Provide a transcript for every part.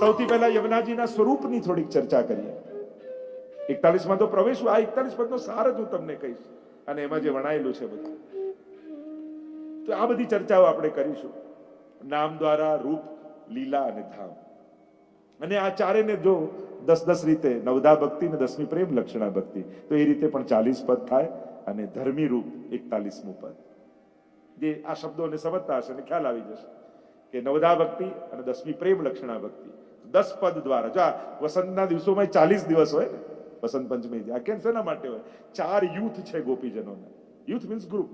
સૌથી પહેલા યમુનાજીના સ્વરૂપની થોડીક ચર્ચા કરીએ. 41માં તો પ્રવેશ, આ 41 પદનો સાર જ હું તમને કહીશ અને એમાં જે વણાયેલું છે બધું. તો આ બધી ચર્ચાઓ આપણે કરીશું. નામ દ્વારા, રૂપ, લીલા અને ધામ. અને આ ચારેને જો 10-10 રીતે, નવધા ભક્તિ ને 10મી પ્રેમ લક્ષણા ભક્તિ, તો એ રીતે પણ 40 પદ થાય. અને ધર્મી રૂપ 41મું પદ. જે આ શબ્દોને સમજતા હશે ને ખ્યાલ આવી જશે કે નવધા ભક્તિ અને 10મી પ્રેમ લક્ષણા ભક્તિ 10 પદ દ્વારા. જો આ વસંતના દિવસોમાં 40 દિવસ હોય ને, વસંત પંચમી, આ કેમ શેના માટે હોય? 4 યુથ છે ગોપીજનોના. Youth means group.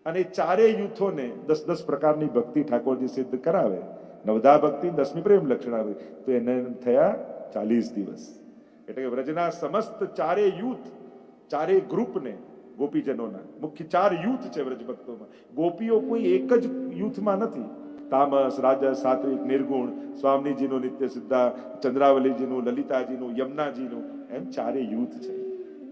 અને ચારેય યુથોને 10-10 પ્રકારની ભક્તિ ઠાકોરજી સિદ્ધ કરાવે. નવધા ભક્તિ, 10મી પ્રેમ લક્ષણા ભક્તિ, તો એને થયા 40 દિવસ. એટલે કે વ્રજના સમસ્ત ચારેય યુથ, ચારેય ગ્રુપને ગોપીજનોના, મુખ્ય 4 યુથ છે વ્રજ ભક્તોમાં. ગોપીઓ કોઈ એક જ યુથમાં નથી. તામસ, રાજસ, સાત્વિક, નિર્ગુણ, સ્વામીજીનું, નિત્ય સિદ્ધા, ચંદ્રાવલીજીનું, લલિતાજીનું, યમુનાજીનું, એમ 4 યુથ છે.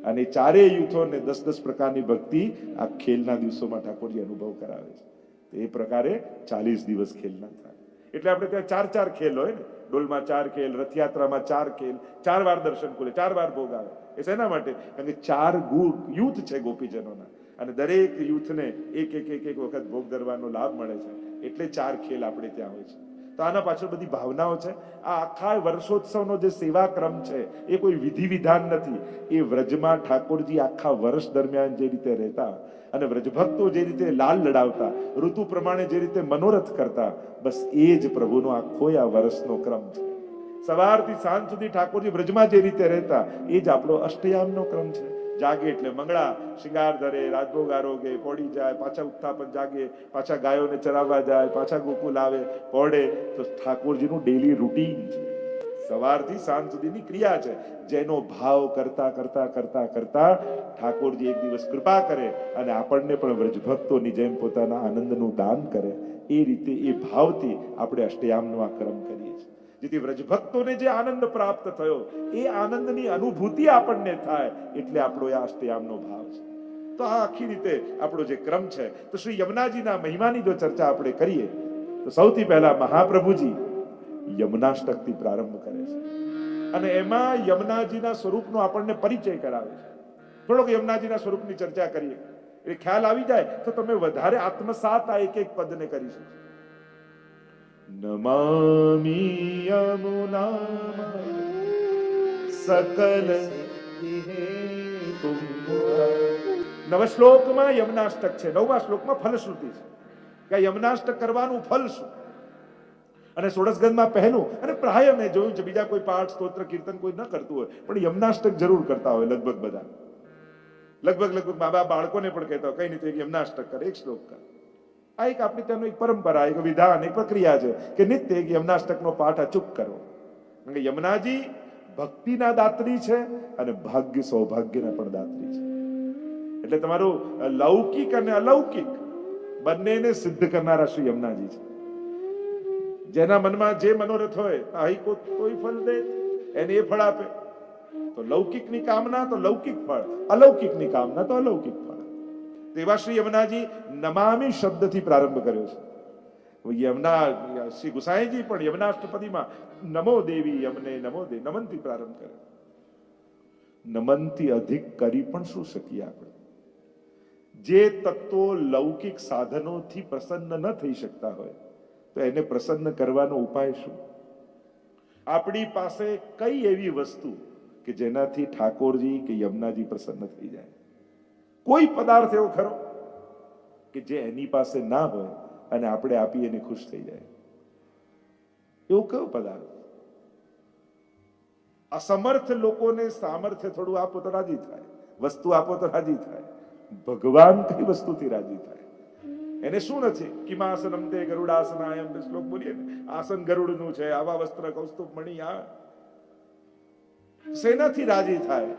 અને 4 યુથોને 10-10 પ્રકારની ભક્તિ આ ખેલના દિવસોમાં ઠાકોરજી અનુભવ કરાવે છે. તો એ પ્રકારે 40 દિવસ ખેલના થાય. એટલે આપણે ત્યાં 4 ખેલ હોય ને, ડોલમાં 4 ખેલ, રથયાત્રામાં 4 ખેલ, 4 વાર દર્શન ખુલે, 4 વાર ભોગ આવે. એ શેના માટે? કારણ કે 4 યુથ છે ગોપીજનોના અને દરેક યુથને એક વખત ભોગ ધરવાનો લાભ મળે છે. એટલે 4 ખેલ આપણે ત્યાં હોય છે. તો આના પાછળ બધી ભાવનાઓ છે. આ આખા વર્ષોત્સવનો જે સેવા ક્રમ છે એ કોઈ વિધિ વિધાન નથી. એ વ્રજમાં ઠાકોરજી આખા વર્ષ દરમિયાન જે રીતે રહેતા અને વ્રજભક્તો જે રીતે લાલ લડાવતા, ઋતુ પ્રમાણે જે રીતે મનોરથ કરતા, બસ એ જ પ્રભુનો આખો આ વર્ષનો ક્રમ છે. સવારથી સાંજ સુધી ઠાકોરજી વ્રજમાં જે રીતે રહેતા એ જ આપણો અષ્ટયામનો ક્રમ છે. જાગે એટલે મંગળા, શિંગાર ધરે, રાજભોગ આરોગે, પોડી જાય, પાછા ઉત્થાપન, જાગે, પાછા ગાયોને ચરાવવા જાય, પાછા ગોકુલ આવે, પોડે. તો ઠાકોરજીનું ડેલી રૂટીન છે. સવારથી સાંજ સુધીની ક્રિયા છે. જેનો ભાવ કરતા કરતા કરતા કરતા ઠાકોરજી એક દિવસ કૃપા કરે અને આપણને પણ વ્રજભક્તોની જેમ પોતાના આનંદનું દાન કરે. એ રીતે એ ભાવથી આપણે અષ્ટયામનો આ ક્રમ કરીએ છીએ. જેથી વ્રજભક્તોને જે આનંદ પ્રાપ્ત થયો એ આનંદની અનુભૂતિ આપણને થાય. એટલે આપણો આ અષ્ટયામનો ભાવ છે. તો આ આખી રીતે આપણો જે ક્રમ છે. તો શ્રી યમુનાજીના મહિમાની જો ચર્ચા આપણે કરીએ તો સૌથી પહેલા મહાપ્રભુજી યમુનાષ્ટકથી પ્રારંભ કરે છે અને એમાં યમુનાજીના સ્વરૂપનો આપણને પરિચય કરાવે છે. થોડોક યમુનાજીના સ્વરૂપની ચર્ચા કરીએ એ ખ્યાલ આવી જાય તો તમે વધારે આત્મસાત આ એક પદને કરી શકો. નમામિ યમુના સકલ નવ શ્લોકમાં યમુનાષ્ટક છે. 9મા શ્લોકમાં ફલશ્રુતિ છે કે યમુનાષ્ટક કરવાનું ફલ શું. અને 16 સ્કંદમાં પહેલું, અને પ્રાય મેં જોયું છે બીજા કોઈ પાઠ, સ્તોત્ર, કીર્તન કોઈ ન કરતું હોય પણ યમુનાષ્ટક જરૂર કરતા હોય. લગભગ બધા, લગભગ મા બાપ બાળકોને પણ કહેતા હોય કઈ નહીં યમુનાષ્ટક કરે, 1 શ્લોક કરે. આ એક આપણી ત્યાંનો એક પરંપરા, એક વિધાન, એક પ્રક્રિયા છે કે નિત્ય એક યમુનાષ્ટકનો પાઠ અચૂક કરો. કારણ કે યમુનાજી ભક્તિના દાત્રી છે અને ભાગ્ય સૌભાગ્યના પણ દાત્રી છે. એટલે તમારું લૌકિક અને અલૌકિક બંનેને સિદ્ધ કરનારા શ્રી યમુનાજી છે. જેના મનમાં જે મનોરથ હોય અહીં કોઈ ફળ દે એને એ ફળ આપે. તો લૌકિકની કામના તો લૌકિક ફળ, અલૌકિકની કામના તો અલૌકિક ફળ. તેવા શ્રી યમુનાજી નમામિ શબ્દથી પ્રારંભ કર્યો છે. યમુના શ્રી ગુસાઈજી પણ યમુનાષ્ટપદીમાં નમો દેવી યમને નમો દે, નમનથી પ્રારંભ કરે. નમનથી અધિક કરી પણ શું શકીએ આપણે? જે તત્વો લૌકિક સાધનોથી પ્રસન્ન ન થઈ શકતા હોય તો એને પ્રસન્ન કરવાનો ઉપાય શું? આપણી પાસે કઈ એવી વસ્તુ કે જેનાથી ઠાકોરજી કે યમુનાજી પ્રસન્ન થઈ જાય? કોઈ પદાર્થ એવો ખરો કે જે એની પાસે ના હોય અને આપણે આપી એને ખુશ થઈ જાય? એવું કયો પદાર્થ? અસમર્થ લોકોને સામર્થ્ય થોડું આપો તો રાજી થાય, વસ્તુ આપો તો રાજી થાય. ભગવાન કઈ વસ્તુથી રાજી થાય? એને શું નથી? કિમાસનમ તે ગરુડાસનાયમ શ્લોક બોલીએ ને, આસન ગરુડનું છે, આવા વસ્ત્ર કૌસ્તુભ મણિ. આ શેનાથી રાજી થાય?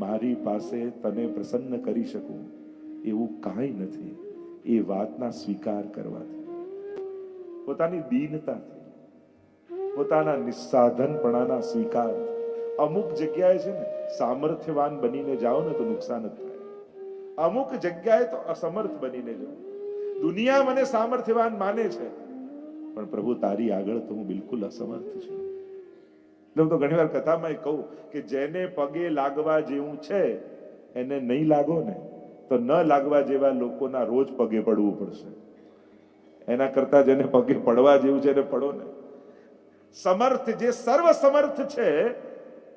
મારી પાસે તને પ્રસન્ન કરી શકું એવું કાંઈ નથી. એ વાતના સ્વીકાર કરવાથી, પોતાની દીનતાથી, પોતાના નિસ્સાધનપણાના સ્વીકાર. અમુક જગ્યાએ છે ને સામર્થ્યવાન બનીને જાઓ ને તો નુકસાન જ થાય. અમુક જગ્યાએ તો અસમર્થ બનીને જાઓ. દુનિયા મને સામર્થ્યવાન માને છે પણ પ્રભુ તારી આગળ તો હું બિલકુલ અસમર્થ છું. એટલે હું તો ઘણી વાર કથામાં કહું કે જેને પગે લાગવા જેવું છે એને નહીં લાગો ને તો ન લાગવા જેવા લોકોના રોજ પગે પડવું પડશે. એના કરતા જેને પગે પડવા જેવું છે એને પડો ને. સમર્થ જે સર્વ સમર્થ છે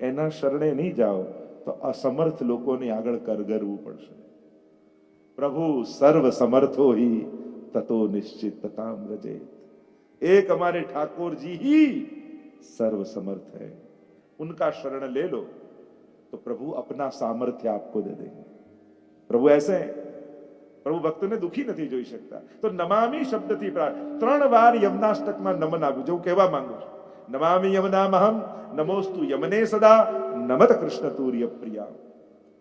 એના શરણે નહીં જાઓ તો અસમર્થ લોકોની આગળ કરગરવું પડશે. પ્રભુ સર્વ સમर्थो ही ततो निश्चितताम व्रजेत. एक हमारे ठाकुर जी ही सर्व समर्थ है, उनका शरण ले लो तो प्रभु अपना सामर्थ्य आपको दे देंगे. प्रभु ऐसे हैं, प्रभु ભક્તોને દુખી નથી જોઈ શકતા. તો નમામી શબ્દથી 3 વાર યમનાષ્ટકમાં નમન આવ્યું. જો કહેવા માંગુ છું, નમામિ યમનામહં નમોસ્તુ યમને સદા નમત કૃષ્ણ તુર્ય પ્રિયા.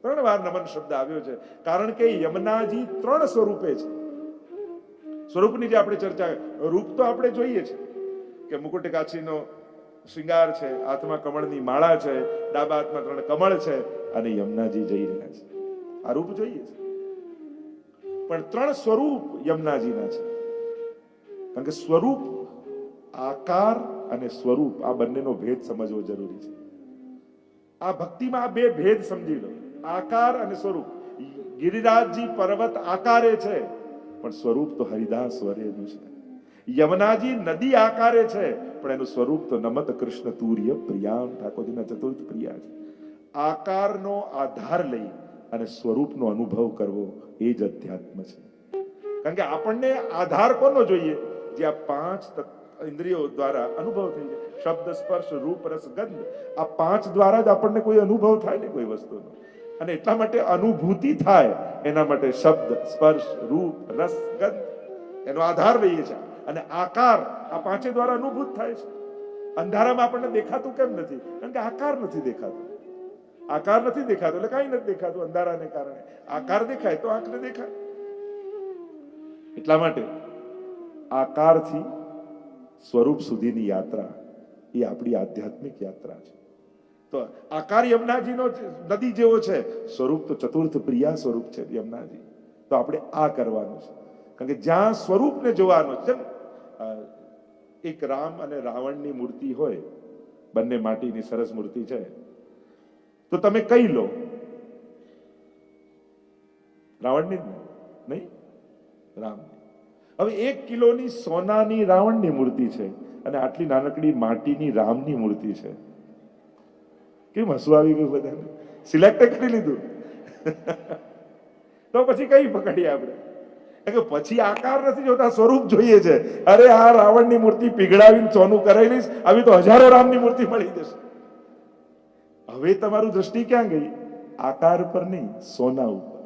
3 વાર નમન શબ્દ આવ્યો છે કારણ કે યમનાજી 3 સ્વરૂપે છે. સ્વરૂપની જે આપણે ચર્ચા, રૂપ તો આપણે જોઈએ છે કે મુકુટ કાછીનો શૃંગાર છે, હાથમાં કમળની માળા છે, ડાબા હાથમાં 3 કમળ છે અને યમુનાજી જઈ રહ્યા છે. આ રૂપ જોઈએ છે. પણ 3 સ્વરૂપ યમુનાજીના છે. કારણ કે સ્વરૂપ, આકાર અને સ્વરૂપ આ બંનેનો ભેદ સમજવો જરૂરી છે. આ ભક્તિમાં આ 2 ભેદ સમજી લો, આકાર અને સ્વરૂપ. ગિરિરાજજી પર્વત આકારે છે પણ સ્વરૂપ તો હરિદાસ વર્યનું છે. યમુનાજી નદી આકારે છે પણ એનું સ્વરૂપ તો નમત કૃષ્ણ તુર્ય પ્રિયામ, ઠાકોરજીના ચતુર્થ પ્રિયા છે. આકારનો આધાર લઈ અને સ્વરૂપનો અનુભવ કરવો એ જ અધ્યાત્મ છે. કારણ કે આપણને આધાર કોનો જોઈએ? જે આ 5 ઇન્દ્રિયો દ્વારા અનુભવ થઈ જાય. શબ્દ, સ્પર્શ, રૂપ, રસ, ગંધ. આ 5 દ્વારા જ આપણને કોઈ અનુભવ થાય ને કોઈ વસ્તુનો. અને એટલા માટે અનુભૂતિ થાય એના માટે શબ્દ, સ્પર્શ, રૂપ, રસ, ગંધ એનો આધાર લઈએ છીએ. અને આકાર આ 5 દ્વારા અનુભૂત થાય છે. અંધારામાં આપણને દેખાતું કેમ નથી? કારણ કે આકાર નથી દેખાતો. આકાર નથી દેખાતો એટલે કાંઈ નથી દેખાતું. અંધારાને કારણે આકાર દેખાય તો આંખને દેખાય. એટલા માટે આકારથી સ્વરૂપ સુધીની યાત્રા એ આપણી આધ્યાત્મિક યાત્રા છે. તો આકાર યમુનાજીનો નદી જેવો છે, સ્વરૂપ તો ચતુર્થ પ્રિયા સ્વરૂપ છે યમુનાજી. તો આપણે આ કરવાનું છે. કારણ કે જ્યાં સ્વરૂપને જોવાનું છે. એક રામ અને રાવણની મૂર્તિ હોય, બંને માટીની સરસ મૂર્તિ છે, તો તમે કઈ લો? રાવણની નહીં, રામ. હવે 1 કિલોની સોનાની રાવણની મૂર્તિ છે અને આટલી નાનકડી માટીની રામની મૂર્તિ છે. કેમ હસવું આવી ગયું બધાને? સિલેક્ટ કરી લીધું તો પછી કઈ પકડીએ આપણે? કે પછી આકાર નથી જોતા, સ્વરૂપ જોઈએ છે. અરે આ રાવણની મૂર્તિ પીગળાવીને સોનું કરાવી લઈશ, આવી તો હજારો રામની મૂર્તિ મળી જશે. હવે તમારું દ્રષ્ટિ ક્યાં ગઈ? આકાર પર નહીં, સોના ઉપર.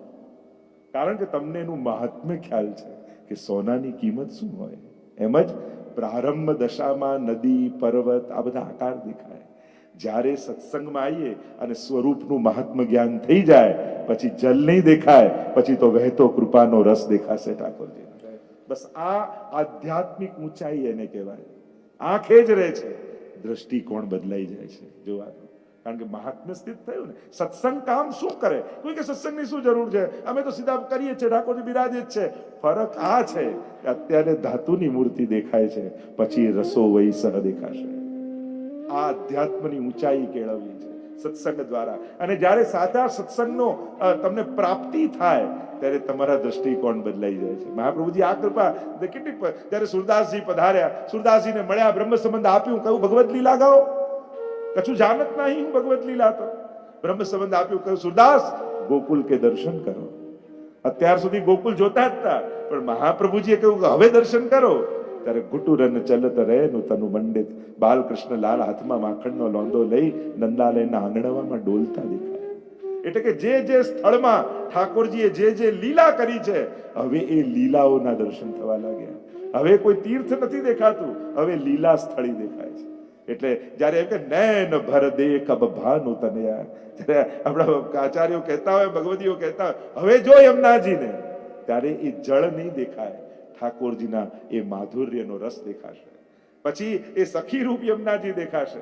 કારણ કે તમને એનું મહાત્મ્ય ખ્યાલ છે કે સોનાની કિંમત શું હોય. એમ જ પ્રારંભ દશામાં નદી, પર્વત આ બધા આકાર દેખાય. જ્યારે સત્સંગમાં આવીએ અને સ્વરૂપનું મહાત્મ જ્ઞાન થઈ જાય પછી જલ નહીં દેખાય, પછી તો વહેતો કૃપાનો રસ દેખાશે ઠાકોરજી. બસ આ આધ્યાત્મિક ઊંચાઈ એને કહેવાય. આંખે જ રહે છે, દ્રષ્ટિકોણ બદલાઈ જાય છે જોવાનું. કારણ કે મહાત્મ્ય સ્થિત થયું ને. સત્સંગ કામ શું કરે? કોઈ કે સત્સંગની શું જરૂર છે? અમે તો સીધા કરીએ છીએ, ઠાકોરજી બિરાજે જ છે. ફરક આ છે કે અત્યારે ધાતુની મૂર્તિ દેખાય છે, પછી રસો વહી સહ દેખાશે. આ અધ્યાત્મની ઊંચાઈ કેળવવી છે સત્સંગ દ્વારા. અને જ્યારે સાચા સત્સંગનો તમને પ્રાપ્તિ થાય ત્યારે તમારા દ્રષ્ટિકોણ બદલાઈ જાય છે. મહાપ્રભુજી આ કૃપા કેટલી. જ્યારે સુરદાસજી પધાર્યા, સુરદાસજીને મળ્યા, બ્રહ્મ સંબંધ આપ્યું, કહ્યું ભગવત લીલા ગાઓ. કછું જાનત નહીં ભગવત લીલા. તો બ્રહ્મ સંબંધ આપ્યું, કહ્યું સુરદાસ ગોકુલ કે દર્શન કરો. અત્યાર સુધી ગોકુલ જોતા જ હતા, પણ મહાપ્રભુજીએ કહ્યું કે હવે દર્શન કરો. ત્યારે ઘુટુરન ચલત રહે નું તનુ મંડિત. બાલકૃષ્ણ લાલ હાથમાં માખણનો લોંદો લઈ નંદાલયના આંગણામાં ડોલતા દેખાય. એટલે કે જે સ્થળમાં ઠાકોરજીએ જે લીલા કરી છે, હવે એ લીલાઓના દર્શન થવા લાગ્યા. હવે કોઈ તીર્થ નથી દેખાતું, હવે લીલા સ્થળી દેખાય છે. એટલે જયારે એમ કે નૈન ભર દે કબ ભાનુ તનયા, જયારે આપણા આચાર્યો કહેતા હોય, ભગવતીઓ કહેતા હોય હવે જો યમુનાજીને, ત્યારે એ જળ નહીં દેખાય, ઠાકોરજીના એ માધુર્યનો રસ દેખાશે. પછી એ સખી રૂપ યમુનાજી દેખાશે.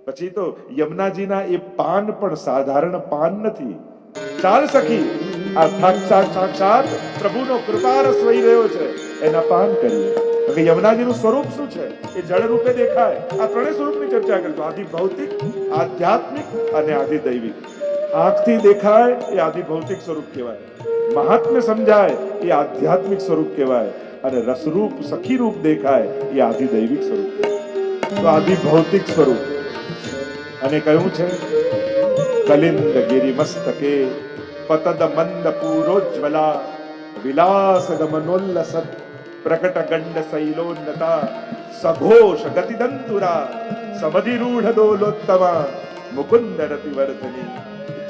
પછી તો યમુનાજીના એ પાન પણ સાધારણ પાન નથી. ચાલ સખી, આ સાક્ષાત પ્રભુનો કૃપારસ વહી રહ્યો છે, એના પાન કરીએ. કે યમુનાજીનું સ્વરૂપ શું છે? એ જળ રૂપે દેખાય. આ ત્રણેય સ્વરૂપની ચર્ચા કરીશું: આદિ ભૌતિક, આધ્યાત્મિક અને આદિ દૈવિક. આંખથી દેખાય એ આદિ ભૌતિક સ્વરૂપ કહેવાય, મહાત્મ્ય સમજાય એ આધ્યાત્મિક સ્વરૂપ કહેવાય, અને રસરૂપ સખી રૂપ દેખાય એ આદિ દૈવિક સ્વરૂપ કહેવાય. તો આદિ ભૌતિક સ્વરૂપ અને કયું છે? કલિંદ ગિરી મસ્તકે પતદ મંદ પૂરોજ્વલા વિલાસ ગમનોલ્લસત પ્રકટ ગંડ શૈલોન્નતા સઘોષ ગતિદંતુરા સમધિરૂઢ દોલોત્તમા મુકુંદ રતિવર્ધની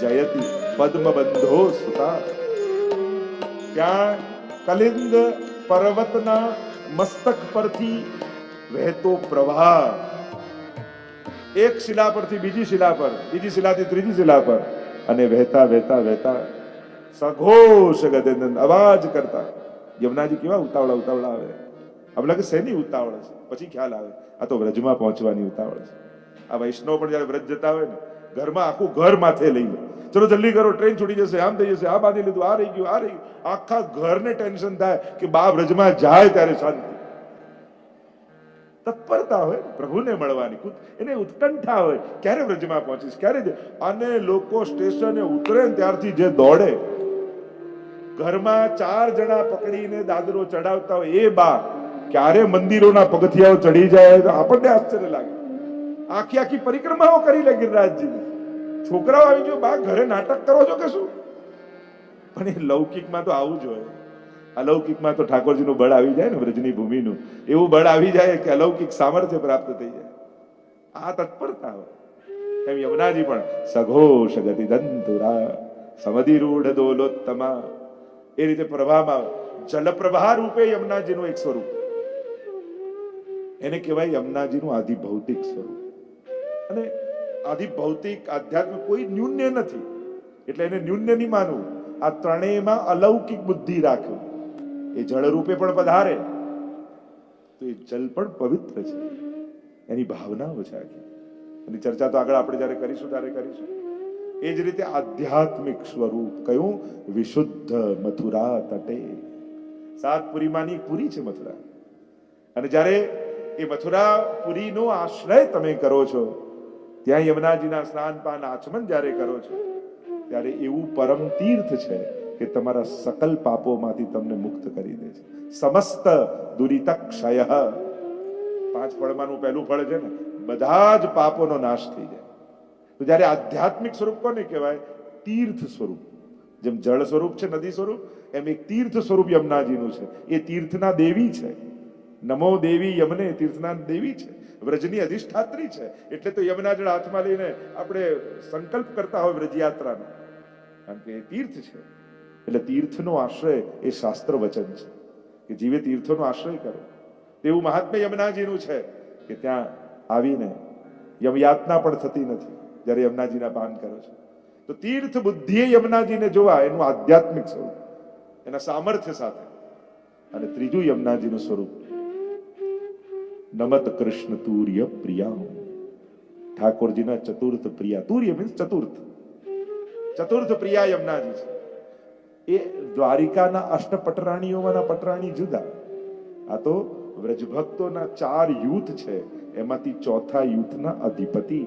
જયતિ પદ્મબંધો સુતા. ત્યાં કલિંદ પર્વતના મસ્તક પરથી વહેતો પ્રવાહ, એક શિલા પરથી બીજી શિલા પર, બીજી શિલાથી ત્રીજી શિલા પર, અને વહેતા વહેતા વહેતા સઘોષ ગતિદંત અવાજ કરતા. યમુનાજી કેવા ઉતાવળા ઉતાવળા આવે. આપણે લાગે શેની ઉતાવળ છે? પછી ખ્યાલ આવે આ તો વ્રજમાં પહોંચવાની ઉતાવળ છે. આ વૈષ્ણવ પણ જયારે વ્રજ જતા હોય ને, ઘરમાં આખું ઘર માથે લઈ લે, ચલો જલ્દી કરો, ટ્રેન છૂટી જશે, આમ થઈ જશે, આ બાંધી લીધું, આ રહી ગયું, આ રહી ગયું. આખા ઘરને ટેન્શન થાય કે બા વ્રજમાં જાય ત્યારે શાંતિ. તત્પરતા હોય પ્રભુને મળવાની, એને ઉત્કંઠા હોય, ક્યારે વ્રજમાં પહોંચીશ, ક્યારે. અને લોકો સ્ટેશને ઉતરે ત્યારથી જે દોડે, ઘરમાં 4 જણા પકડીને દાદરો ચડાવતા હોય એ બા ક્યારે મંદિરોના પગથિયાઓ ચડી જાય તો આપણને આશ્ચર્ય લાગે. આખી આખી પરિક્રમાઓ કરી લે ગિરિરાજજી. છોકરાઓ આવી ગયો, બા ઘરે નાટક કરો છો કે શું? પણ એ લૌકિકમાં તો આવું જ હોય. અલૌકિકમાં તો ઠાકોરજીનું બળ આવી જાય ને, વ્રજની ભૂમિનું એવું બળ આવી જાય કે અલૌકિક સામર્થ્ય પ્રાપ્ત થઈ જાય. આ તત્પરતા હોય. એમ યમુનાજી પણ સઘોષ ગતિદંતુરા સમધિરૂઢ દોલોત્તમા, એ રીતે પ્રવાહમાં જલપ્રવાહ રૂપે યમુનાજીનું એક સ્વરૂપ, એને કહેવાય યમુનાજીનું આદિ ભૌતિક સ્વરૂપ. અને આદિ ભૌતિક આધ્યાત્મિક કોઈ ન્યૂન્ય નથી, એટલે એને ન્યૂન્ય નહીં માનવું. આ ત્રણેયમાં અલૌકિક બુદ્ધિ રાખવું. એ જળ રૂપે પણ પધારે તો એ જલ પણ પવિત્ર છે, એની ભાવનાઓ છે આખી. એની ચર્ચા તો આગળ આપણે જયારે કરીશું ત્યારે કરીશું. એ જ રીતે આધ્યાત્મિક સ્વરૂપ કયું? વિશુદ્ધ મથુરા તટે. સાતપુરીમાંની પુરી છે મથુરા. અને જ્યારે એ મથુરા પુરીનો આશ્રય તમે કરો છો, ત્યાં યમુનાજીના સ્નાન પાન આચમન જ્યારે કરો છો, ત્યારે એવું પરમ તીર્થ છે કે તમારા સકલ પાપોમાંથી તમને મુક્ત કરી દે છે. સમસ્ત દુરિતક્ષય. 5 ફળમાંનું પહેલું ફળ છે ને, બધા જ પાપોનો નાશ થઈ જાય. તો જ્યારે આધ્યાત્મિક સ્વરૂપ કોને કહેવાય? તીર્થ સ્વરૂપ. જેમ જળ સ્વરૂપ છે, નદી સ્વરૂપ, એમ એક તીર્થ સ્વરૂપ યમુનાજીનું છે. એ તીર્થના દેવી છે. નમો દેવી યમને, તીર્થના દેવી છે, વ્રજની અધિષ્ઠાત્રી છે. એટલે તો યમુના જળ હાથમાં લઈને આપણે સંકલ્પ કરતા હોય વ્રજયાત્રાનો, કારણ કે એ તીર્થ છે. એટલે તીર્થનો આશ્રય એ શાસ્ત્ર વચન છે કે જીવે તીર્થોનો આશ્રય કરો. તેવું મહાત્મ્ય યમુનાજીનું છે કે ત્યાં આવીને યમયાતના પણ થતી નથી જ્યારે યમુનાજીના પાન કરો છો. તો તીર્થ બુદ્ધિએ યમુનાજીને જોવા, એનું આધ્યાત્મિક સ્વરૂપ, એના સામર્થ્ય સાથે. અને ત્રીજું યમુનાજીનું સ્વરૂપ નમત કૃષ્ણ તુર્ય પ્રિયા. ઠાકોરજીના ચતુર્થ પ્રિયા. તુર્ય મીન્સ ચતુર્થ. ચતુર્થ પ્રિયા યમુનાજી છે. એ દ્વારિકાના અષ્ટપટરાણીઓમાંના પટરાણી જુદા. આ તો વ્રજભક્તોના 4 યુથ છે, એમાંથી ચોથા યુથના અધિપતિ,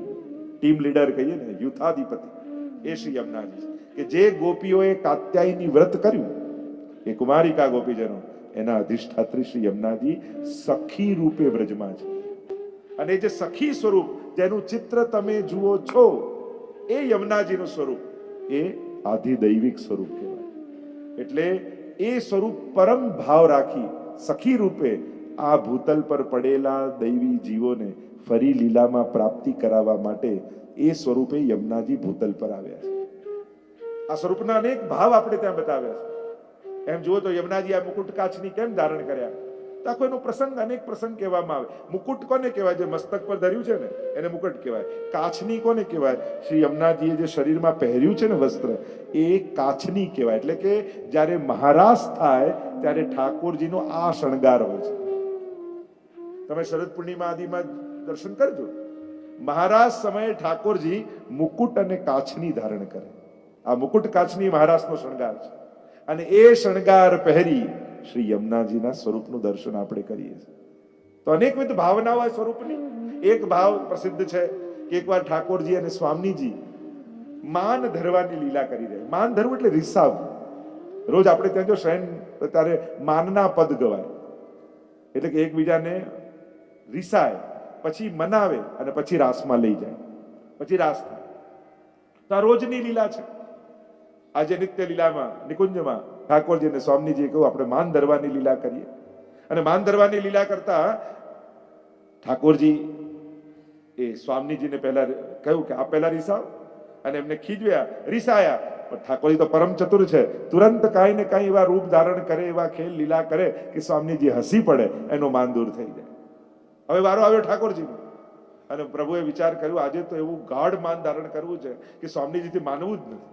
ટીમ લીડર કહીએ ને, યુથાધિપતિ, એ શ્રી યમુનાજી છે. કે જે ગોપીઓએ કાત્યાયની વ્રત કર્યું, એ કુમારિકા ગોપીજનો, એના અધિષ્ઠાત્રી શ્રી યમુનાજી સખી રૂપે વ્રજમાં છે. અને જે સખી સ્વરૂપ જેનું ચિત્ર તમે જુઓ છો, એ યમુનાજીનું સ્વરૂપ એ આધિદૈવિક સ્વરૂપ કહેવાય. એટલે એ સ્વરૂપ પરમ ભાવ રાખી સખી રૂપે આ ભૂતલ પર પડેલા દૈવી જીવોને ફરી લીલામાં પ્રાપ્તિ કરાવવા માટે એ સ્વરૂપે યમુનાજી ભૂતલ પર આવ્યા છે. આ સ્વરૂપના અનેક ભાવ આપણે ત્યાં બતાવ્યા છે. એમ જુઓ તો યમુનાજી આ મુકુટ કાચની કેમ ધારણ કર્યા? તો આખો એનો પ્રસંગ, અનેક પ્રસંગ કહેવામાં આવે. મુકુટ કોને કહેવાય? જે મસ્તક પર ધર્યું છે ને, એને મુકુટ કહેવાય. કાચની કોને કહેવાય? શ્રી યમુનાજીએ જે શરીરમાં પહેર્યું છે ને વસ્ત્ર, એ કાચની કહેવાય. એટલે કે જ્યારે મહારાસ થાય ત્યારે ઠાકોરજીનો આ શણગાર હોય છે. તમે શરદ પૂર્ણિમા આદિમાં દર્શન કરજો. મહારાસ સમયે ઠાકોરજી મુકુટ અને કાચની ધારણ કરે. આ મુકુટ કાચની મહારાસનો શણગાર છે. અને એ શણગાર પહેરી શ્રી યમુનાજીના સ્વરૂપનું દર્શન આપણે કરીએ છીએ. તો અનેકવિધ ભાવનાઓ આ સ્વરૂપની. એક ભાવ પ્રસિદ્ધ છે કે એકવાર ઠાકોરજી અને સ્વામીજી માન ધરવાની લીલા કરી રહ્યા. માન ધરવું એટલે રિસાવવું. રોજ આપણે ત્યાં જો શયન ત્યારે માનના પદ ગવાય, એટલે કે એકબીજાને રિસાય, પછી મનાવે અને પછી રાસમાં લઈ જાય, પછી રાસ થાય. તો આ રોજની લીલા છે. આજે નિત્ય લીલામાં નિકુંજમાં ઠાકોરજી અને સ્વામીજી કહ્યું આપણે માન ધરવાની લીલા કરીએ. અને માન ધરવાની લીલા કરતા ઠાકોરજી એ સ્વામીજીને પહેલા કહ્યું કે આ પહેલા રિસાવ, અને એમને ખીજવ્યા, રિસાયા. પણ ઠાકોરજી તો પરમ ચતુર છે, તુરંત કાંઈ ને કાંઈ એવા રૂપ ધારણ કરે, એવા ખેલ લીલા કરે કે સ્વામીજી હસી પડે, એનો માન દૂર થઈ જાય. હવે વારો આવ્યો ઠાકોરજીનો, અને પ્રભુએ વિચાર કર્યો આજે તો એવું ગાઢ માન ધારણ કરવું છે કે સ્વામીજીથી માનવું જ નથી.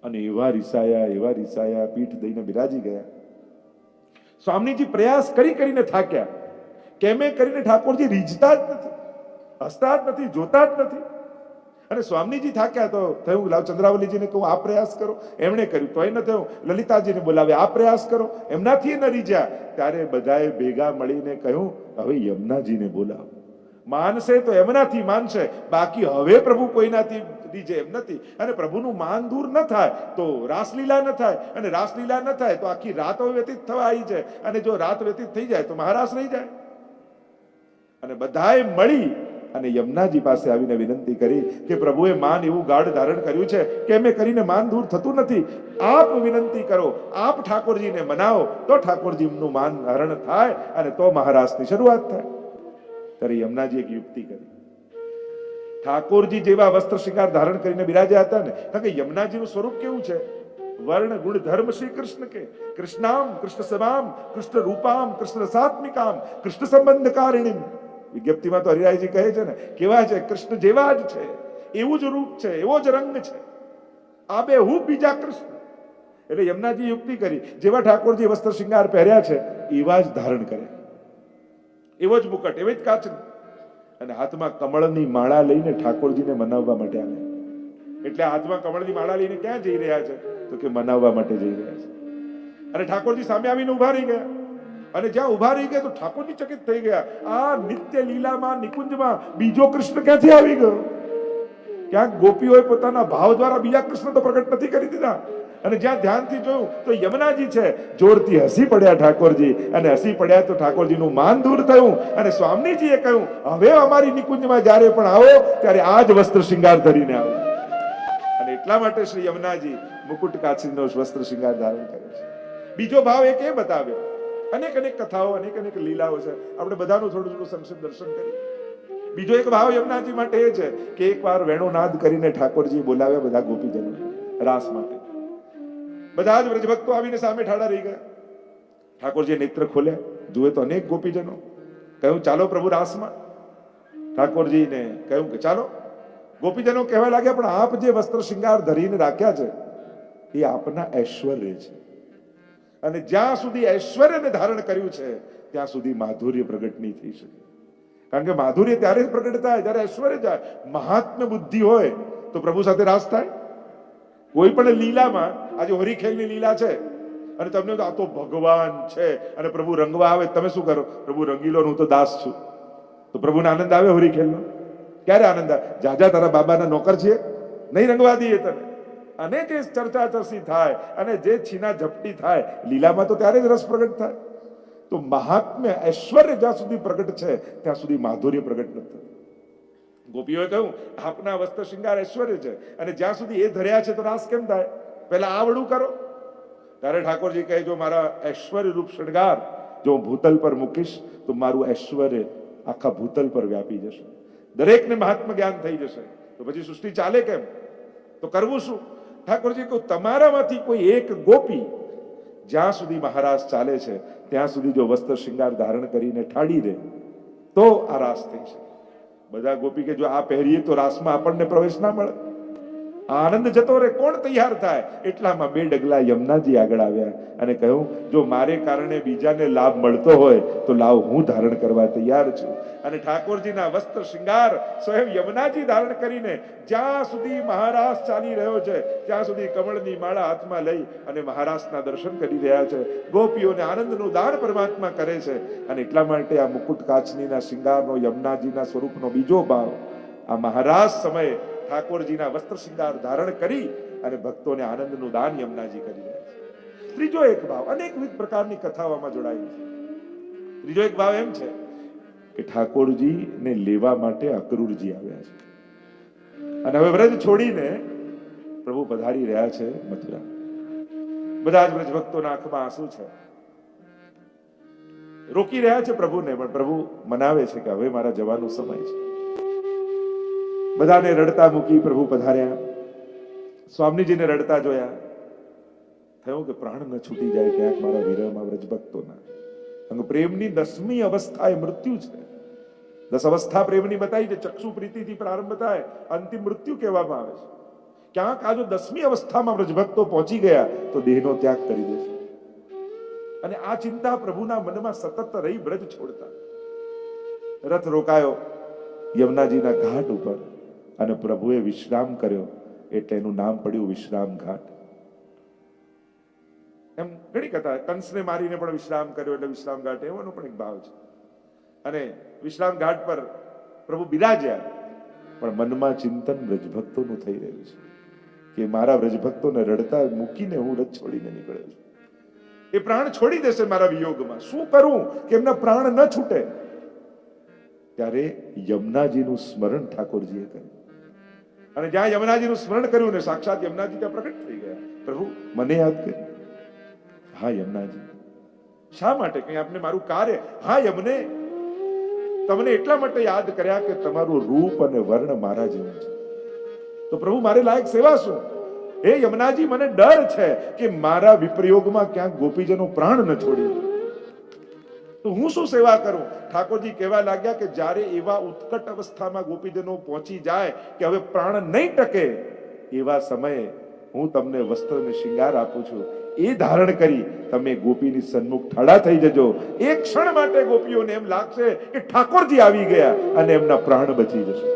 અને એવા રિસાયા, પીઠ દઈને બિરાજી ગયા. સ્વામીજી પ્રયાસ કરીને થાક્યા. કેમે કરીને ઠાકોરજી રીઝતા જ નથી, હસતા જ નથી, જોતા જ નથી. અને સ્વામીજી થાક્યા તો થયું લાવ ચંદ્રાવલીજીને કહું આ પ્રયાસ કરો. એમણે કર્યું તોય ન થયું. લલિતાજીને બોલાવે આ પ્રયાસ કરો, એમનાથી ન રીઝ્યા. ત્યારે બધાએ ભેગા મળીને કહ્યું હવે યમુનાજીને બોલાવો. માનશે તો એમનાથી માનશે, બાકી હવે પ્રભુ કોઈનાથી રીઝે એમ નથી. અને પ્રભુનું માન દૂર ન થાય તો રાસલીલા ન થાય, અને રાસલીલા ન થાય તો આખી રાત વ્યતીત થવા આવી જાય, અને જો રાત વ્યતીત થઈ જાય તો મહારાસ રહી જાય. અને બધાએ મળી અને યમુનાજી પાસે આવીને વિનંતી કરી કે પ્રભુએ માન એવું ગાઢ ધારણ કર્યું છે કે એમ કરીને માન દૂર થતું નથી. આપ વિનંતી કરો, આપ ઠાકોરજીને મનાવો તો ઠાકોરજીનું માન હરણ થાય અને તો મહારાસની શરૂઆત થાય. ત્યારે યમુનાજી એક યુક્તિ કરી. ઠાકોરજી જેવા વસ્ત્ર શિકાર ધારણ કરીને બિરાજ્યા હતા ને, કારણ કે યમુનાજીનું સ્વરૂપ કેવું છે? વર્ણ ગુણ ધર્મ શ્રી કૃષ્ણ કે કૃષ્ણામ કૃષ્ણ સભામ કૃષ્ણ રૂપામ કૃષ્ણ સાત્મિકામ કૃષ્ણ સંબંધકારિણીમ. વિજ્ઞપ્તિમાં તો હરિરાયજી કહે છે ને, કેવા છે? કૃષ્ણ જેવા જ છે, એવું જ રૂપ છે, એવો જ રંગ છે, આ બે હું બીજા કૃષ્ણ. એટલે યમુનાજી યુક્તિ કરી, જેવા ઠાકોરજી વસ્ત્ર શિંગાર પહેર્યા છે એવા જ ધારણ કરે, એવો જ મુકટ, એવી જ કાચ, અને હાથમાં કમળની માળા લઈને ઠાકોરજીને મનાવવા માટે આવે. એટલે હાથમાં કમળની માળા લઈને ક્યાં જઈ રહ્યા છે? તો કે મનાવવા માટે જઈ રહ્યા છે. અને ઠાકોરજી સામે આવીને ઉભા રહી ગયા. અને જ્યાં ઉભા રહી ગયા તો ઠાકોરજી ચકિત થઈ ગયા. આ નિત્ય લીલામાં નિકુંજમાં બીજો કૃષ્ણ ક્યાંથી આવી ગયો? ક્યાંક ગોપીઓએ પોતાના ભાવ દ્વારા બીજા કૃષ્ણ તો પ્રગટ નથી કરી દીધા. અને જ્યાં ધ્યાનથી જોયું તો યમુનાજી છે. જોરથી હસી પડ્યા ઠાકોરજી, અને હસી પડ્યા તો ઠાકોરજીનું માન દૂર થયું. અને સ્વામીજીએ કહ્યું હવે અમારી નિકુંજમાં જ્યારે પણ આવો ત્યારે આ જ વસ્ત્ર શિંગાર ધરીને આવો. અને એટલા માટે શ્રી યમુનાજી મુકુટ કાછીનો વસ્ત્ર શિંગાર ધારણ કરે છે. બીજો ભાવ એક એ બતાવ્યો. અનેક કથાઓ, અનેક લીલાઓ છે. આપણે બધાનું થોડું સંક્ષિપ્ત દર્શન કરીએ. બીજો એક ભાવ યમુનાજી માટે એ છે કે એકવાર વેણુનાદ કરીને ઠાકોરજી બોલાવ્યા બધા ગોપીજનો રાસ માટે. બધા જ વ્રજભક્તો આવીને સામે ઠાડા રહી ગયા. ઠાકોરજી નેત્ર ખોલ્યા, જુએ તો અનેક ગોપીજનો. કહ્યું ચાલો પ્રભુ રાસમાં. ઠાકોરજીને કહ્યું કે ચાલો. ગોપીજનો કહેવા લાગ્યા પણ આપ જે વસ્ત્ર શિંગાર ધરીને રાખ્યા છે એ આપના ઐશ્વર્ય છે, અને જ્યાં સુધી ઐશ્વર્યને ધારણ કર્યું છે ત્યાં સુધી માધુર્ય પ્રગટ નહીં થઈ શકે. કારણ કે માધુર્ય ત્યારે જ પ્રગટ થાય જ્યારે ઐશ્વર્ય જાય. મહાત્મ્ય બુદ્ધિ હોય તો પ્રભુ સાથે રાસ થાય. કોઈ પણ લીલામાં, આજે હોરીખેલની લીલા છે અને તમને આ તો ભગવાન છે અને પ્રભુ રંગવા આવે, તમે શું કરો? પ્રભુ રંગીલો, હું તો દાસ છું. તો પ્રભુને આનંદ આવે હોરીખેલનો? ક્યારે આનંદ આવે? જાજા તારા બાબાના નોકર છીએ, નહીં રંગવા દઈએ તને. અને જે ચર્ચા ચરસી થાય અને જે છીના ઝપટી થાય લીલામાં, તો ત્યારે જ રસ પ્રગટ થાય. તો મહાત્મ્ય ઐશ્વર્ય જ્યાં સુધી પ્રગટ છે ત્યાં સુધી માધુર્ય પ્રગટ નથી. ગોપીઓએ કહ્યું આપના વસ્ત્ર શિંગાર ઐશ્વર્ય છે, અને જ્યાં સુધી એ ધર્યા છે તો રાસ કેમ થાય? પહેલા આવડું કરો. ત્યારે ઠાકોરજી કહે જો મારા ઐશ્વર્ય રૂપ શણગાર જો હું ભૂતલ પર મૂકીશ તો મારું ઐશ્વર્ય આખા ભૂતલ પર વ્યાપી જશે, દરેકને મહાત્મ જ્ઞાન થઈ જશે. તો પછી સૃષ્ટિ ચાલે કેમ? તો કરવું શું? ઠાકોરજી કહું તમારામાંથી કોઈ એક ગોપી જ્યાં સુધી મહારાસ ચાલે છે ત્યાં સુધી જો વસ્ત્ર શિંગાર ધારણ કરીને ઠાડી દે તો આ રાસ થઈ શકે. બધા ગોપી કે જો આ પહેરીએ તો રાસમાં આપણને પ્રવેશ ના મળે, આનંદ જતો રહે, કોણ તૈયાર થાય? એટલામાં 2 ડગલા યમુનાજી આગળ આવ્યા અને કહ્યું, જો મારે કારણે બીજાને લાભ મળતો હોય તો લાવ, હું ધારણ કરવા તૈયાર છું. અને ઠાકોરજીના વસ્ત્ર શૃંગાર સ્વયં યમુનાજી ધારણ કરીને જ્યાં સુધી મહારાસ ચાલી રહ્યો છે ત્યાં સુધી કમળની માળા હાથમાં લઈ અને મહારાસના દર્શન કરી રહ્યા છે. ગોપીઓને આનંદનું દાન પરમાત્મા કરે છે. અને એટલા માટે આ મુકુટ કાચનીના શૃંગારનો, યમુનાજીના સ્વરૂપનો બીજો ભાવ, આ મહારાસ સમયે ઠાકોરજીના વસ્ત્ર શૃંગાર ધારણ કરી અને ભક્તોને આનંદનું દાન યમુનાજી કરી રહ્યા છે. ત્રીજો એક ભાવ, અનેકવિધ પ્રકારની કથાઓ આમાં જોડાયેલી છે. ત્રીજો એક ભાવ એમ છે કે ઠાકોરજીને લેવા માટે અક્રૂરજી આવ્યા છે અને હવે વ્રજ છોડીને પ્રભુ પધારી રહ્યા છે મથુરા. બધા જ વ્રજ ભક્તોના આંખમાં આંસુ છે. રોકી રહ્યા છે પ્રભુને, પણ પ્રભુ મનાવે છે કે હવે મારા જવાનો સમય છે. બધાને રડતા મૂકી પ્રભુ પધાર્યા. સ્વામીજીને રડતા જોયા. થયું કે પ્રાણ ન છૂટી જાય ક્યાંક મારા વિરહમાં વ્રજ ભક્તોના. પ્રેમની 10મી અવસ્થા એ મૃત્યુ છે. 10 અવસ્થા પ્રેમની બતાવી છે. ચક્ષુ પ્રીતિથી પ્રારંભ થાય, અંતિમ મૃત્યુ કહેવામાં આવે છે. ક્યાંક આ જો 10મી અવસ્થામાં વ્રજભક્તો પહોંચી ગયા તો દેહનો ત્યાગ કરી દેશે. અને આ ચિંતા પ્રભુના મનમાં સતત રહી વ્રજ છોડતા. રથ રોકાયો યમુનાજીના ઘાટ ઉપર અને પ્રભુએ વિશ્રામ કર્યો એટલે એનું નામ પડ્યું વિશ્રામ ઘાટ. એમ ઘણી કથા, કંસને મારીને પણ વિશ્રામ કર્યો એટલે વિશ્રામ ઘાટ, એવાનો પણ એક ભાવ છે. અને વિશ્રામ ઘાટ પર પ્રભુ બિરાજ્યા, પણ મનમાં ચિંતન વ્રજભક્તોનું થઈ રહ્યું છે કે મારા વ્રજભક્તોને રડતા મૂકીને હું રથ છોડીને નીકળ્યો છું. એ પ્રાણ છોડી દેશે મારા વિયોગમાં. શું કરું કે એમના પ્રાણ ન છૂટે? ત્યારે યમુનાજીનું સ્મરણ ઠાકોરજીએ કર્યું. અને જ્યાં યમુનાજીનું સ્મરણ કર્યું ને સાક્ષાત યમુનાજી ત્યાં પ્રગટ થઈ ગયા. પ્રભુ મને યાદ કરી. હા યમુનાજી, શા માટે? કઈ આપને મારું કાર્ય? હા યમને, તમને એટલા માટે યાદ કર્યા કે તમારું રૂપ અને વર્ણ મારા જેવું છે. તો પ્રભુ મારે લાયક સેવા શું? હે યમુનાજી, મને ડર છે કે મારા વિપ્રયોગમાં ક્યાંક ગોપીજનો પ્રાણ ન છોડી દે. તો હું શું સેવા કરું? ઠાકોરજી કહેવા લાગ્યા કે જ્યારે એવા ઉત્કટ અવસ્થામાં ગોપીજનો પહોંચી જાય કે હવે પ્રાણ નહીં ટકે, એવા સમયે હું તમને વસ્ત્ર અને શૃંગાર આપું છું. એ ધારણ કરી તમે ગોપીની સન્મુખ ઠાડા થઈ જજો. એક ક્ષણ માટે ગોપીઓને એમ લાગશે કે ઠાકોરજી આવી ગયા અને એમના પ્રાણ બચી જશે.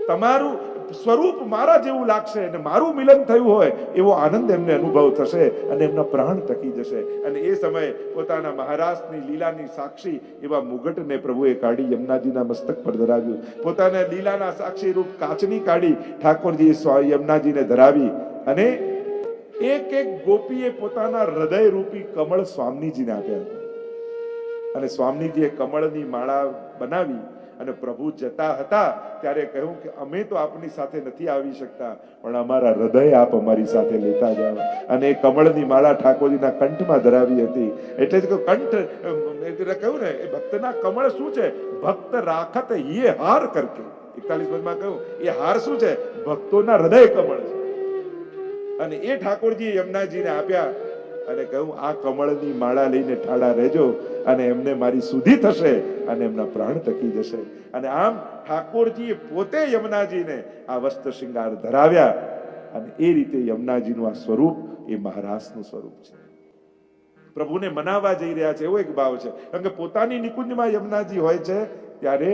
તમારું સ્વરૂપ મારા જેવું લાગશે અને મારું મિલન થયું હોય એવો આનંદ એમને અનુભવ થશે અને એમના પ્રાણ ટકી જશે. અને એ સમયે પોતાના મહારાજની લીલાની સાક્ષી એવા મુગટને પ્રભુએ કાઢી યમુનાજીના મસ્તક પર ધરાવ્યું. પોતાના લીલાના સાક્ષી રૂપ કાચની કાઢી ઠાકોરજીએ યમુનાજીને ધરાવી અને એક એક ગોપીએ પોતાના હૃદય રૂપી કમળ સ્વામીજીને આપ્યા હતા. અને સ્વામીજીએ કમળની માળા બનાવી અને પ્રભુ જતા હતા ત્યારે કહ્યું કે અમે તો આપની સાથે નથી આવી શકતા, પણ અમારા હૃદય આપ અમારી સાથે લેતા જાઓ. અને એ કમળની માળા ઠાકોરજીના કંઠમાં ધરાવી હતી. એટલે જ કંઠ કહ્યું ને, એ ભક્તના કમળ શું છે? ભક્ત રાખત યે હાર કરકે. 41 પદમાં કહ્યું એ હાર શું છે? ભક્તોના હૃદય કમળ છે. અને એ ઠાકોરજીએ યમુનાજીને આપ્યા અને કહ્યું આ કમળની માળા લઈને ઠાડા રહેજો અને એમને મારી સુધી થશે અને એમના પ્રાણ ટકી જશે. અને આમ ઠાકોરજીએ પોતે યમુનાજીને આ વસ્ત્ર શૃંગાર ધરાવ્યા. અને એ રીતે યમુનાજીનું આ સ્વરૂપ એ મહારાસનું સ્વરૂપ છે. પ્રભુને મનાવવા જઈ રહ્યા છે એવો એક ભાવ છે. કારણ કે પોતાની નિકુંજમાં યમુનાજી હોય છે ત્યારે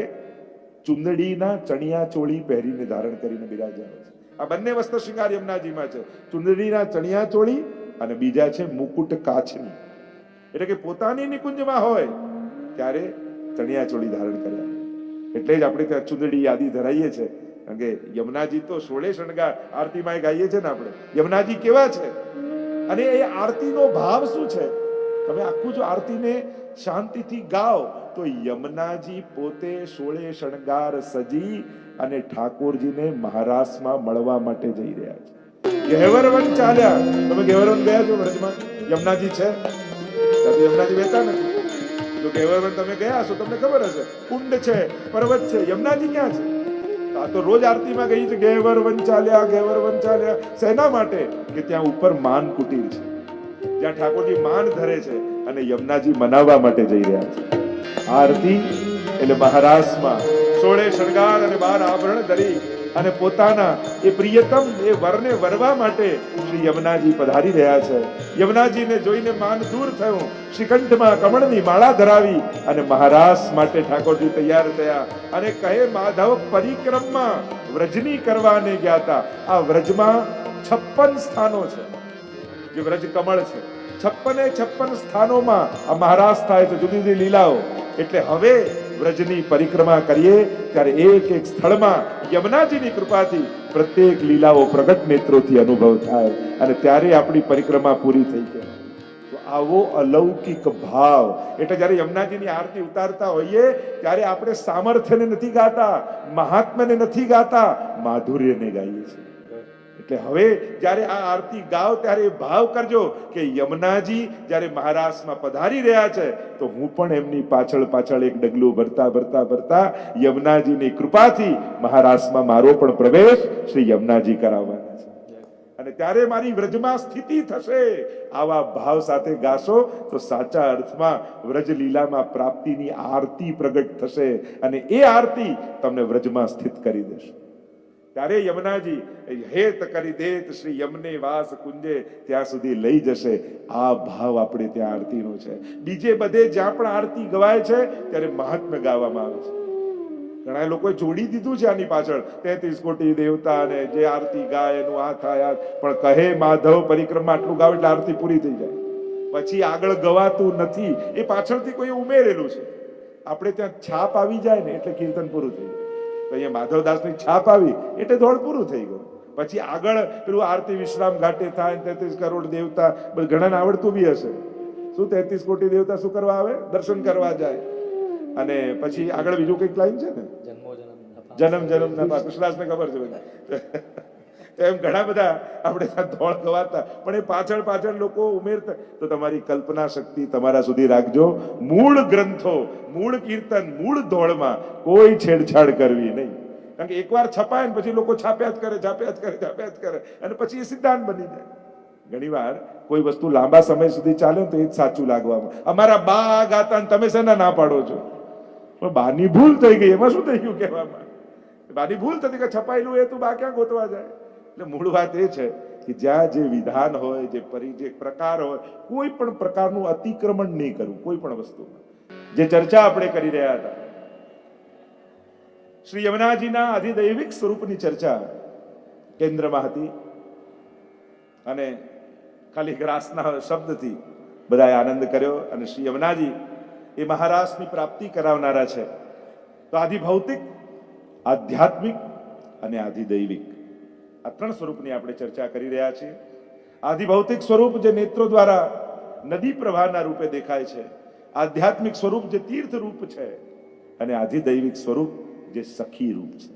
ચુંદડીના ચણિયા ચોળી પહેરીને ધારણ કરીને બિરાજ્યા હોય છે. આ બંને વસ્ત્ર શૃંગાર યમુનાજીમાં છે. ચુંદડીના ચણિયા ચોળી અને બીજા છે મુકુટ કાચની. એટલે કે પોતાની નિકુંજમાં હોય ત્યારે ચણિયા ચોળી ધારણ કર્યા. એટલે જ આપણે ત્યાં ચુંદડી યાદી ધરાઈએ છીએ. કારણ કે યમુનાજી તો 16 શણગાર આરતીમાં ગાઈએ છીએ ને આપણે. યમુનાજી કેવા છે અને એ આરતીનો ભાવ શું છે? તમે આખું જો આરતીને શાંતિથી ગાઓ તો યમુનાજી પોતે 16 શણગાર સજી અને ઠાકોરજીને મહારાસમાં મળવા માટે જઈ રહ્યા છે. ગહેવરવન ચાલ્યા. તમે ગહેવરવન ગયા છો વ્રજમાં? યમુનાજી છે? યમુનાજી બેઠા નથી. જો ગહેવરવન તમે ગયા છો તમને ખબર હશે, કુંડ છે, પર્વત છે. યમુનાજી ક્યાં છે? આ તો રોજ આરતીમાં ગઈ છે ગહેવરવન ચાલ્યા, ગહેવરવન ચાલ્યા. શેના માટે? કે ત્યાં ઉપર માન કુટીર છે, જ્યાં ઠાકોરજી માન ધરે છે અને યમુનાજી મનાવવા માટે જઈ રહ્યા છે. આરતી એટલે મહારાસમાં 16 શણગાર અને 12 આભરણ ધરી અને પોતાના એ પ્રિયતમ એ વરને વરવા માટે શ્રી યમુનાજી પધારી રહ્યા છે. યમુનાજીને જોઈને માન દૂર થયું. શ્રીકંઠમાં કમળની માળા ધરાવી અને મહારાસ માટે ઠાકોરજી તૈયાર થયા અને કહે, માધવ પરિક્રમમાં વ્રજની કરવાને ગયા હતા. આ વ્રજમાં 56 સ્થાનો છે, જે વ્રજ કમળ છે. 56 સ્થાનોમાં આ મહારાસ થાય છે, જુદી જુદી લીલાઓ. એટલે હવે વ્રજની પરિક્રમા કરીએ ત્યારે એક એક સ્થળમાં યમુનાજીની કૃપાથી પ્રત્યેક લીલાઓ પ્રગટ નેત્રોથી અનુભવ થાય અને ત્યારે આપણી પરિક્રમા પૂરી થઈ જાય. તો આવો અલૌકિક ભાવ, એટલે જ્યારે યમુનાજીની આરતી ઉતારતા હોઈએ ત્યારે આપણે સામર્થ્યને નથી ગાતા, મહાત્મ્યને નથી ગાતા, માધુર્યને ગાઈએ છીએ. એટલે હવે જ્યારે આ આરતી ગાઓ ત્યારે ભાવ કરજો કે યમુનાજી જ્યારે મહારાષ્ટ્રમાં પધારી રહ્યા છે તો હું પણ એમની પાછળ પાછળ એક ડગલું ભરતા ભરતા ભરતા યમુનાજીની કૃપાથી મહારાષ્ટ્રમાં મારો પણ પ્રવેશ શ્રી યમુનાજી કરાવવાના છે અને ત્યારે મારી વ્રજમાં સ્થિતિ થશે. આવા ભાવ સાથે ગાશો તો સાચા અર્થમાં વ્રજ લીલામાં પ્રાપ્તિની આરતી પ્રગટ થશે અને એ આરતી તમને વ્રજમાં સ્થિત કરી દેશે. ત્યારે યમુનાજી હેત કરી દેત શ્રી યમને વાસ કુંજે ત્યાં સુધી લઈ જશે. આ ભાવ આપણે ત્યાં આરતીનો છે. બીજે બધે જ્યાં પણ આરતી ગવાય છે ત્યારે મહાત્મ્ય ગાવામાં આવે છે. ઘણા લોકોએ જોડી દીધું છે આની પાછળ 33 કોટી દેવતા અને જે આરતી ગાય એનું આ થાય, પણ કહે માધવ પરિક્રમા આટલું ગાવ એટલે આરતી પૂરી થઈ જાય. પછી આગળ ગવાતું નથી, એ પાછળથી કોઈ ઉમેરેલું છે. આપણે ત્યાં છાપ આવી જાય ને એટલે કીર્તન પૂરું થઈ જાય. તો અહીંયા માધવદાસની છાપ આવી એટલે દોડ પૂરું થઈ ગયું. પછી આગળ પેલું આરતી વિશ્રામ ઘાટે થાય, 33 કરોડ દેવતા, ઘણાને આવડતું બી હશે. શું 33 કોટી દેવતા શું કરવા આવે? દર્શન કરવા જાય. અને પછી આગળ બીજું કઈક લાઈન છે ને, જન્મ જન્મ ના કૃષ્ણદાસને ખબર છે બધી. એમ ઘણા બધા આપણે ત્યાં ધોળ ગવાતા, પણ એ પાછળ પાછળ લોકો ઉમેરતા. તો તમારી કલ્પના શક્તિ તમારા સુધી રાખજો. મૂળ ગ્રંથો, મૂળ કીર્તન, મૂળ ધોળમાં કોઈ છેડછાડ કરવી નહીં. કારણ કે એકવાર છપાય ને પછી લોકો છાપ્યા જ કરે, છાપ્યા જ કરે, છાપ્યા જ કરે અને પછી એ સિદ્ધાંત બની જાય. ઘણી વાર કોઈ વસ્તુ લાંબા સમય સુધી ચાલે તો એ જ સાચું લાગવામાં. અમારા બા ગાતા ને તમે શેના ના પાડો છો? પણ બાની ભૂલ થઈ ગઈ, એમાં શું થઈ ગયું કહેવામાં? બાની ભૂલ થતી કે છપાયેલું એ તું બા ક્યાં ગોતવા જાય? એટલે મૂળ વાત એ છે કે જ્યાં જે વિધાન હોય, જે પ્રકાર હોય, કોઈ પણ પ્રકારનું અતિક્રમણ નહીં કરવું કોઈ પણ વસ્તુમાં. જે ચર્ચા આપણે કરી રહ્યા હતા શ્રી યમુનાજીના અધિદૈવિક સ્વરૂપની ચર્ચા કેન્દ્રમાં હતી અને ખાલી ગ્રાસના શબ્દથી બધાએ આનંદ કર્યો. અને શ્રી યમુનાજી એ મહારાષ્ટ્રની પ્રાપ્તિ કરાવનારા છે. તો આધિભૌતિક, આધ્યાત્મિક અને આધિદૈવિક આ 3 સ્વરૂપની આપણે ચર્ચા કરી રહ્યા છીએ. આધિભૌતિક સ્વરૂપ જે નેત્રો દ્વારા નદી પ્રવાહના રૂપે દેખાય છે, આધ્યાત્મિક સ્વરૂપ જે તીર્થ રૂપ છે અને આધિદૈવિક સ્વરૂપ જે સખી રૂપ છે.